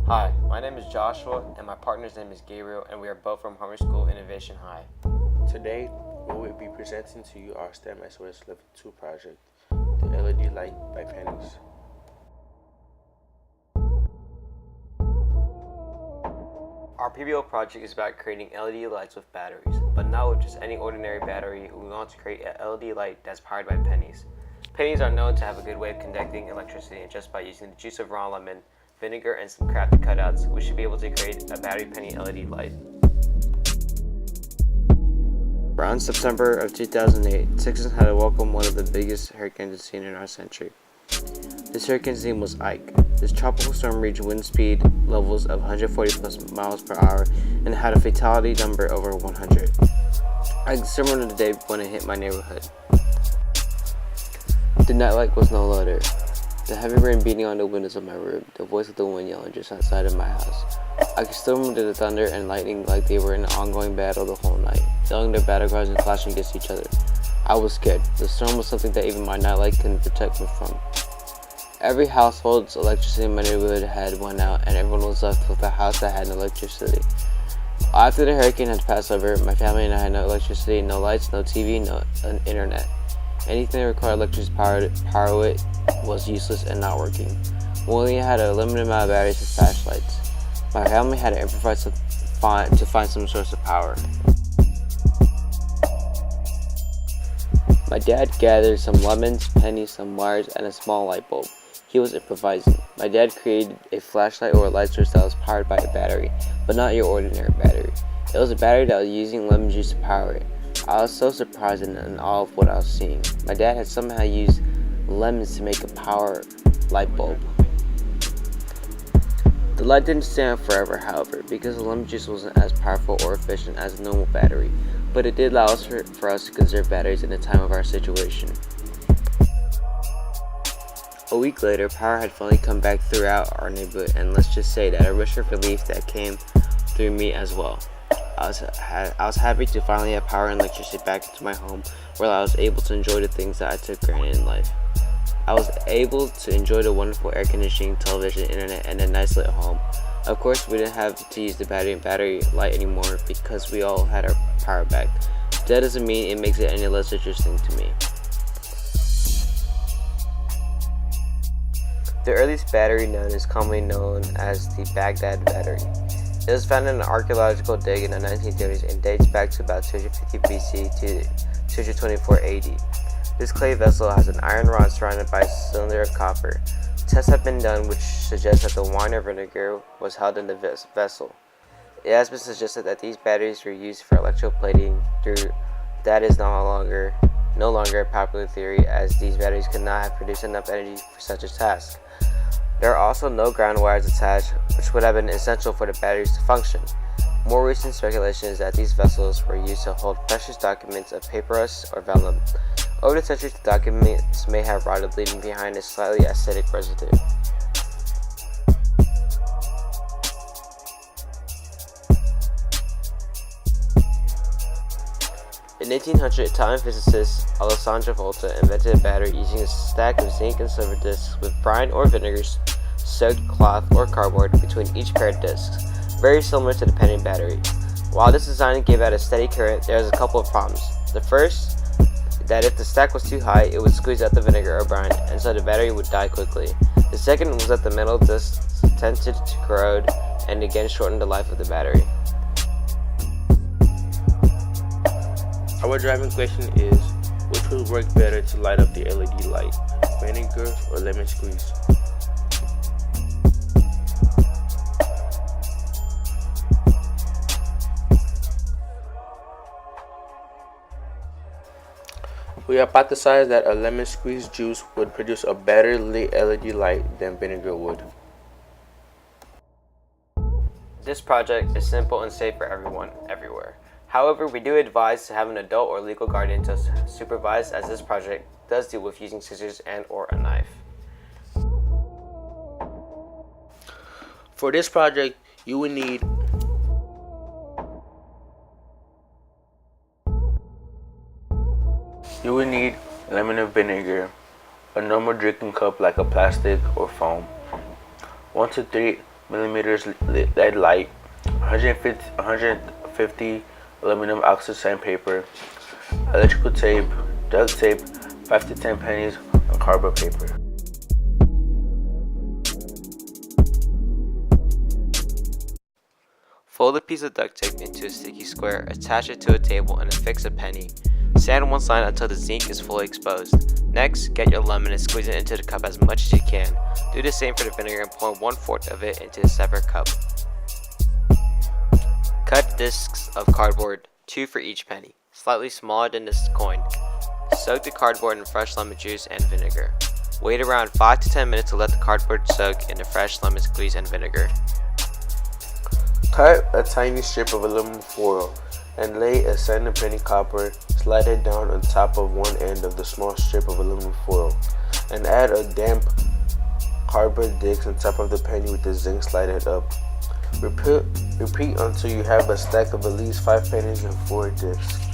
Hi, my name is Joshua and my partner's name is Gabriel, and we are both from Homer School Innovation High. Today, we will be presenting to you our STEM SOS Level II project, the LED Light by Pennies. Our PBL project is about creating LED lights with batteries, but not with just any ordinary battery. We want to create an LED light that's powered by pennies. Pennies are known to have a good way of conducting electricity, and just by using the juice of raw lemon, vinegar, and some crafted cutouts, we should be able to create a battery penny LED light. Around September of 2008, Texas had to welcome one of the biggest hurricanes seen in our century. This hurricane's name was Ike. This tropical storm reached wind speed levels of 140 plus miles per hour and had a fatality number over 100. Ike similar to the day when it hit my neighborhood. The nightlight was no longer. The heavy rain beating on the windows of my room, the voice of the wind yelling just outside of my house. I could still remember the thunder and lightning like they were in an ongoing battle the whole night, yelling their battle cries and clashing against each other. I was scared. The storm was something that even my nightlight couldn't protect me from. Every household's electricity in my neighborhood had went out, and everyone was left with a house that had no electricity. After the hurricane had passed over, my family and I had no electricity, no lights, no TV, no internet. Anything that required electricity to power it was useless and not working. We only had a limited amount of batteries and flashlights. My family had to improvise to find some source of power. My dad gathered some lemons, pennies, some wires, and a small light bulb. He was improvising. My dad created a flashlight or a light source that was powered by a battery, but not your ordinary battery. It was a battery that was using lemon juice to power it. I was so surprised and in awe of what I was seeing. My dad had somehow used lemons to make a power light bulb. The light didn't stay on forever, however, because the lemon juice wasn't as powerful or efficient as a normal battery, but it did allow us for us to conserve batteries in the time of our situation. A week later, power had finally come back throughout our neighborhood, and let's just say that a rush of relief that came through me as well. I was happy to finally have power and electricity back into my home, where I was able to enjoy the things that I took granted in life. I was able to enjoy the wonderful air conditioning, television, internet, and a nice lit home. Of course, we didn't have to use the battery light anymore because we all had our power back. That doesn't mean it makes it any less interesting to me. The earliest battery known is commonly known as the Baghdad battery. It was found in an archaeological dig in the 1930s and dates back to about 250 BC to 224 AD. This clay vessel has an iron rod surrounded by a cylinder of copper. Tests have been done which suggest that the wine or vinegar was held in the vessel. It has been suggested that these batteries were used for electroplating. That is no longer a popular theory, as these batteries could not have produced enough energy for such a task. There are also no ground wires attached, which would have been essential for the batteries to function. More recent speculation is that these vessels were used to hold precious documents of papyrus or vellum. Over the centuries, the documents may have rotted, leaving behind a slightly acidic residue. In 1800, Italian physicist Alessandro Volta invented a battery using a stack of zinc and silver discs with brine or vinegar soaked cloth or cardboard between each pair of discs, very similar to the penny battery. While this design gave out a steady current, there was a couple of problems. The first, that if the stack was too high, it would squeeze out the vinegar or brine, and so the battery would die quickly. The second was that the metal discs tended to corrode and again shortened the life of the battery. Our driving question is, which would work better to light up the LED light, vinegar or lemon squeeze? We hypothesized that a lemon squeeze juice would produce a better lit LED light than vinegar would. This project is simple and safe for everyone, everywhere. However, we do advise to have an adult or legal guardian to supervise, as this project does deal with using scissors and or a knife. For this project, you will need lemon and vinegar, a normal drinking cup like a plastic or foam, 1 to 3 millimeters LED light, 150 aluminum oxide sandpaper, electrical tape, duct tape, 5 to 10 pennies on cardboard paper. Fold a piece of duct tape into a sticky square, attach it to a table, and affix a penny. Sand one side until the zinc is fully exposed. Next, get your lemon and squeeze it into the cup as much as you can. Do the same for the vinegar and pour 1/4 of it into a separate cup. Cut discs of cardboard, 2 for each penny, slightly smaller than this coin. Soak the cardboard in fresh lemon juice and vinegar. Wait around 5 to 10 minutes to let the cardboard soak in the fresh lemon squeeze and vinegar. Cut a tiny strip of aluminum foil and lay a sand penny copper, slide it down on top of one end of the small strip of aluminum foil, and add a damp cardboard disc on top of the penny with the zinc slided up. Repeat until you have a stack of at least 5 pennies and 4 discs.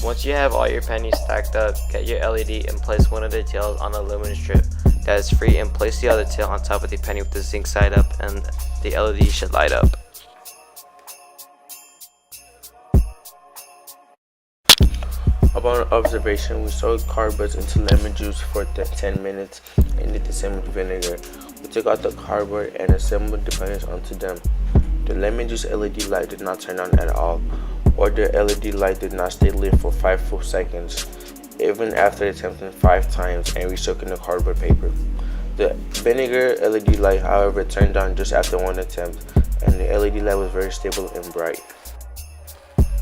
Once you have all your pennies stacked up, get your LED and place one of the tails on the aluminum strip that is free and place the other tail on top of the penny with the zinc side up, and the LED should light up. Upon observation, we soaked cardboards into lemon juice for 10 minutes and did the same with vinegar. We took out the cardboard and assembled the pennies onto them. The lemon juice LED light did not turn on at all, or the LED light did not stay lit for 5 full seconds, even after attempting 5 times and re-soaking the cardboard paper. The vinegar LED light, however, turned on just after one attempt, and the LED light was very stable and bright.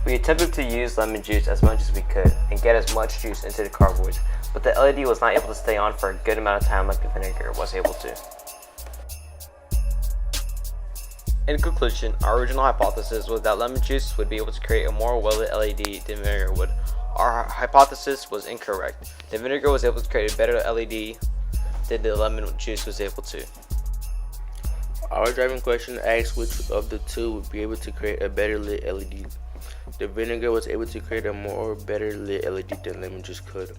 We attempted to use lemon juice as much as we could and get as much juice into the cardboard, but the LED was not able to stay on for a good amount of time like the vinegar was able to. In conclusion, our original hypothesis was that lemon juice would be able to create a more well-lit LED than vinegar would. Our hypothesis was incorrect. The vinegar was able to create a better LED than the lemon juice was able to. Our driving question asks which of the two would be able to create a better lit LED. The vinegar was able to create a more better lit LED than lemon juice could.